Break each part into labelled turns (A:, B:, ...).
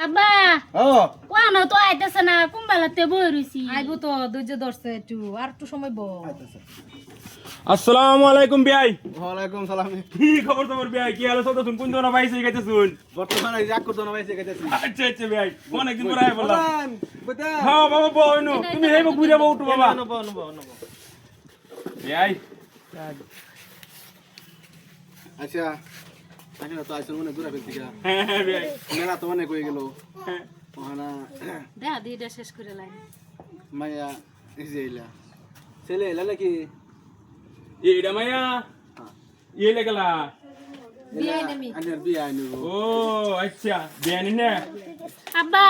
A: আব্বা
B: ও
A: কোন তো আইতেছে না কুম্বালাতে বই রইছি
C: আইবো তো ধৈর্য ধরছে একটু আর একটু সময়
D: আসসালামু আলাইকুম বিয়াই।
B: ওয়ালাইকুম সালাম।
D: কি খবর তোমার বিয়াই? কি হাল আছে? কোন কোন পাইছে গেছে শুন।
B: বর্তমানে যাক করতে না পাইছে গেছে।
D: আচ্ছা আচ্ছা বিয়াই, অনেক দিন পরে আই বললাম।
B: বুঝা
D: হ্যাঁ বাবা বইনো, তুমি হেব ঘুরে বাবা উঠো বাবা।
B: নব
D: বিয়াই
B: আচ্ছা আচ্ছা তো আসলে মনে দূরে ফেলছি গা।
D: হ্যাঁ হ্যাঁ বিয়াই,
B: মেলা তো অনেক হয়ে গেল।
D: হ্যাঁ
B: ওহানা
C: দেখা দিয়ে এটা শেষ করে লাই
B: মায়া ইজেইলা ছেলে এলা নাকি
D: এইডা মাইয়া এই লাগলা।
C: বিয়াই নেমি
B: আনের বিয়া আনিব।
D: ও আচ্ছা বিয়াই নে।
A: আব্বা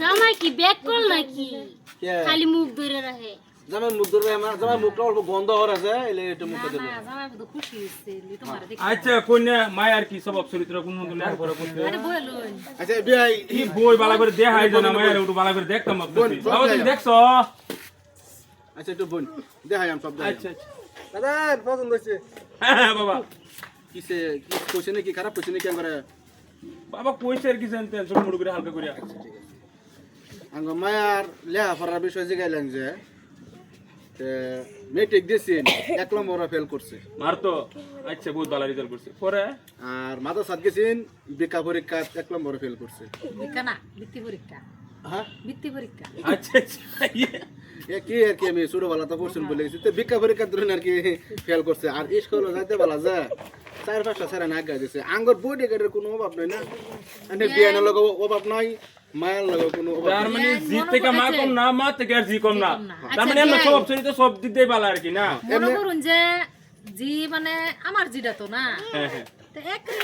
A: জামাই কি ব্যাক কল নাকি
B: কে
A: খালি মুখ ধরে রাখে
B: জামাই মুখ ধরে আমার জামাই মুখটা অল্প গন্ধ হর আছে এলে একটু মুখটা দিল।
C: না জামাই তো খুশি হইছে তোমার দেখি
D: আচ্ছা কন্যা মায়ার কি স্বভাব চরিত্র কোন কোন লেখা পড়া করতে?
C: আরে বলুন
B: আচ্ছা বিয়াই
D: কি বই বালা করে দেখাই জানা মায়ার একটু বালা করে দেখতাম আপনি। বাবা তুমি দেখছো?
B: আচ্ছা একটু বোন দেখাই আমি সব দেখাই।
D: আচ্ছা আচ্ছা
B: দাদা পছন্দ হইছে।
D: হ্যাঁ বাবা,
B: কিসে কি কইছে নাকি খারাপ কইছে নাকি করে?
D: বাবা কইছে আর কি জানতে ছোট মোটো করে হালকা করে।
B: আঙ্গ মায়ার লেহা পড়ার বিষয় জিগাইলেন যে মেট্রিক দিয়েছেন 1 নম্বর ফেল করছে
D: মারতো আচ্ছা বহুত ভালো রেজাল্ট করছে পরে।
B: আর মাদ্রাসাত গেছেন বিকা পরীক্ষা 1 নম্বর ফেল করছে।
C: পরীক্ষা না বৃত্তি পরীক্ষা
B: হ্যাঁ
C: বৃত্তি পরীক্ষা
D: আচ্ছা আচ্ছা
B: এ কি আর কি আমি ছোটবেলা তো পড়ছেন বলে গেছি তো বিকা পরীক্ষা ধরুন আর কি ফেল করছে আর স্কুলে যাইতে বলা যায় 4-5টা স্যার না আগে দিছে আঙ্গর বডি গার্ডের কোনো অভাব নাই না মানে বিয়ানের লগে অভাব নাই মায়ের লগে কোনো অভাব
D: তার
B: নাই।
D: মানে জি থেকে মা কম না, মা থেকে আর জি কম না। তার মানে আমরা সব চরিত্র সব দিক দিয়ে ভালো আর কি না।
C: মনে করুন যে জি মানে আমার জিটা তো না
D: হ্যাঁ হ্যাঁ
C: তো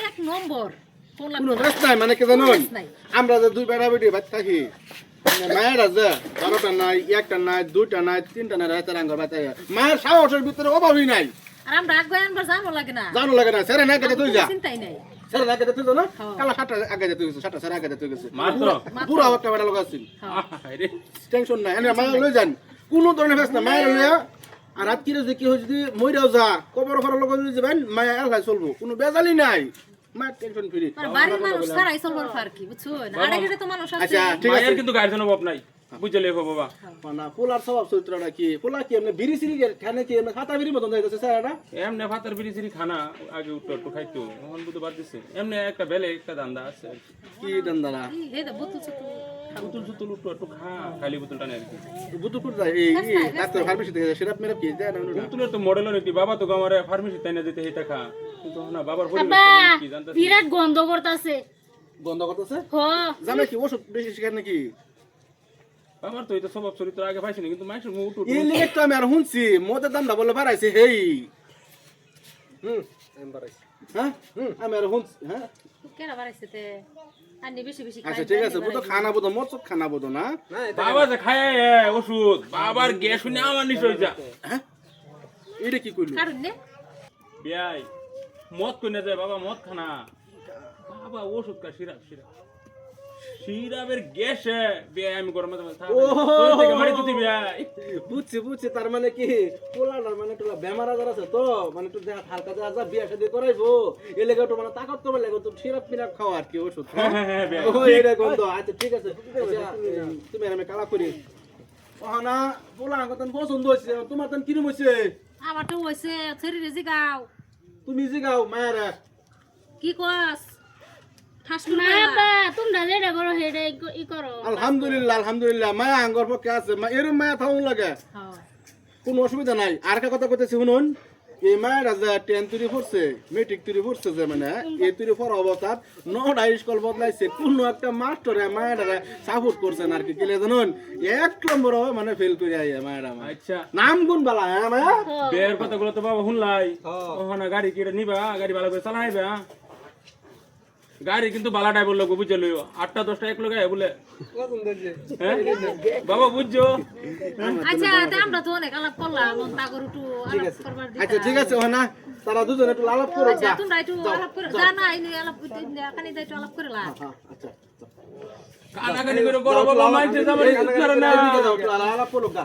C: এক নম্বর কোন
B: কোনো রাস্তা নাই মানে কি জানুন
C: রাস্তা নাই।
B: আমরা যে দুই বেড়া বেটি ভাত থাকি মায়ের আছে 12টা নাই 1টা নাই 2টা নাই 3টা নাই রাতের আঙ্গর ভাত মায়ের সাহসের ভিতরে অভাবই নাই
C: আর আমরা আগে আনবার জানো লাগে না
B: জানো লাগে না স্যার না কেটে তুই যা
C: চিন্তাই নাই
B: স্যার না কেটে তুই না কালা 7টা আগে যেতে গেছে 7টা স্যার আগে যেতে গেছে
D: মাত্র
B: পুরো একটা বেড়া লগা আছে
D: আরে
B: টেনশন নাই এনে মায়ের লই যান কোনো ধরনের ফেস না মায়ের লইয়া আর রাত কি যে কি হয় যদি মইরাও যা কবর ফরার লগা যদি যাবেন মায়া এলাই চলবো কোনো বেজালি নাই মায়ের টেনশন ফ্রি
C: আর বাড়ির মানুষ সারাই চলবার পার কি বুঝছো না আড়ে গেলে তো মানুষ আছে
B: আচ্ছা ঠিক আছে
D: মায়ের কিন্তু গার্জেন অভাব নাই, বুঝলে বাবা।
B: না পোলার স্বভাব চরিত্রটা কি পোলা কি এমনি বিড়ি সিরি খানে কি এমনি খাতা বিড়ি মতন যাইতেছে স্যার এটা
D: এমনি ভাতের বিড়ি সিড়ি খানা আগে উঠতো একটু খাইতো, এখন বুঝতে পারতেছে এমনি একটা বেলে একটা দান্দা আছে।
B: কি দান্দারা
C: এই তো বুতুল চতুল
D: বুতুল সুতুল উঠতো একটু খা, খালি বুতুলটা নেই আর কি।
B: বুতু কুট যায় এই ডাক্তার ফার্মেসি থেকে সেরাপ মেরাপ কি দেয় না
D: বুতুলের তো মডেল নাকি বাবা তো আমার ফার্মেসি তাই না দিতে হেটা খা, কিন্তু না বাবার
A: আব্বা
D: পরিবেশ কি জানতে।
A: বিরাট গন্ধ করতেছে
B: বন্ধ করতেছে
A: হ
B: জানে কি ওষুধ বেশি শিকার নাকি
D: আমার তো এটা স্বভাব চরিত্র আগে পাইছি না, কিন্তু মাইসের মুখ উঠু
B: এই লিগে তো আমি আর শুনছি মদের দাম বলে বাড়াইছে হেই আমি বাড়াইছি হ্যাঁ আমি আর শুনছি হ্যাঁ
C: কেরা বাড়াইছে তে আনি বেশি বেশি
B: আচ্ছা ঠিক আছে বুতো খানা বুতো মদ সব খানা বুতো না
D: বাবা যে খায় ওষুধ বাবার গ্যাস শুনে আমার নিশ্চয় যা।
B: হ্যাঁ এটা কি কইলো
C: কারণ নে
D: বিয়াই মদ কইনা যায় বাবা মদ খানা, বাবা ওষুধ খা সিরাপ সিরাপ সিরাপের গ্যাসে বিয়াই আমি গরম থেকে মারি তুই বিয়াই।
B: বুঝছি তার মানে কি পোলাটার মানে তোলা বেমার আজার আছে তো মানে একটু হালকা দেওয়া যা বিয়া শাদী করাইবো এ লেগে তো মানে তাকত করবে লেগে তো সিরাপ মিরাপ খাওয়া আর কি ওষুধ ও এইটা গন্ধ আচ্ছা ঠিক আছে আচ্ছা, তুমি আর আমি কালা করি ওহানা পোলা আঙ্গতন পছন্দ হয়েছে তোমার তন কিরম হয়েছে
C: আমার তো হইছে শরীরে জিগাও
B: তুমি জিগাও মায়েরা
C: কি কস ঠাস
A: না আব্বা তোমরা যেটা করো সেটা ই করো
B: আলহামদুলিল্লাহ মায়া আঙ্গর পক্ষে আছে এরম মায়া থাকুন লাগে
C: হ্যাঁ
B: কোনো অসুবিধা নাই আর একটা কথা কইতেছি শুনুন এই মায়েরা যে 10 তুরি পড়ছে মেট্রিক তুরি পড়ছে যে মানে এই তুরি পড়া অবস্থাত 9টা স্কুল বদলাইছে কোনো একটা মাস্টারে মায়েরা সাপোর্ট করছেন আর কি কিলে জানুন 1 নম্বর মানে ফেল করে আইয়া মায়েরা
D: আচ্ছা
B: নাম গুণ বালা হ্যাঁ মায়া
D: বের কথাগুলো তো বাবা শুনলাই, ওখানে গাড়ি কিনে নিবা, গাড়ি ভালো করে চালাইবা, গাড়ি কিন্তু বালা ড্রাইভার লোক বুঝে লইও 8টা 10টা এক লোক বলে হ্যাঁ? বাবা বুঝছো
C: আচ্ছা তে আমরা তো অনেক আলাপ করলাম তাগর একটু আলাপ করবার দিই
B: আচ্ছা ঠিক আছে ওনা তারা দুজনে একটু আলাপ করো
C: আচ্ছা
B: যা
C: তোমরা একটু আলাপ করে জানা ইনি আলাপ করতে কানি দাইতো আলাপ করে লা
B: আচ্ছা
D: কানাকানি করে বড় বাবা মাইতে যাবে করে না।
B: আলাপ করো গা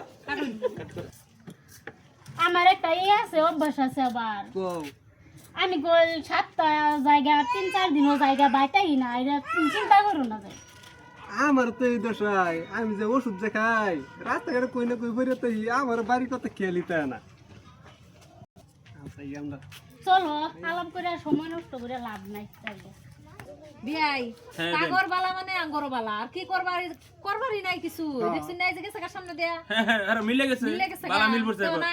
A: আমার একটা আছে অভ্যাস আছে আবার আমি গোল 7টা জায়গা 3-4 দিনও জায়গা বাইতাই না এটা চিন্তা করো না যায়
E: আমার তো এই দশায় আমি যে ওষুধ যে খাই রাস্তাঘাটে কই না কই বেরোতে আমার বাড়ির কথা খেয়ালি তাই না আমরা
A: চলো আলাপ করে আর সময় নষ্ট করে লাভ নাই তাইলে।
C: বিয়াই
D: হ্যাঁ,
C: তাগর বালা মানে আঙ্গর বালা আর কি করবারই নাই কিছু দেখছিস না এই যে গেছে কার সামনে দেয়া
D: আরে মিলে গেছে
C: মিলে গেছে
D: বালা মিল পড়ছে
C: তো
D: এবার।
C: না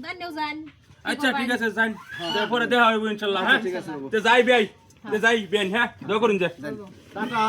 C: আন্নেও জান
D: আচ্ছা ঠিক আছে যাই পরে দেখা হইব ইনশাআল্লাহ হ্যাঁ যাই ভাই যাই বেন হ্যাঁ দোয়া করুন যা
E: টাটা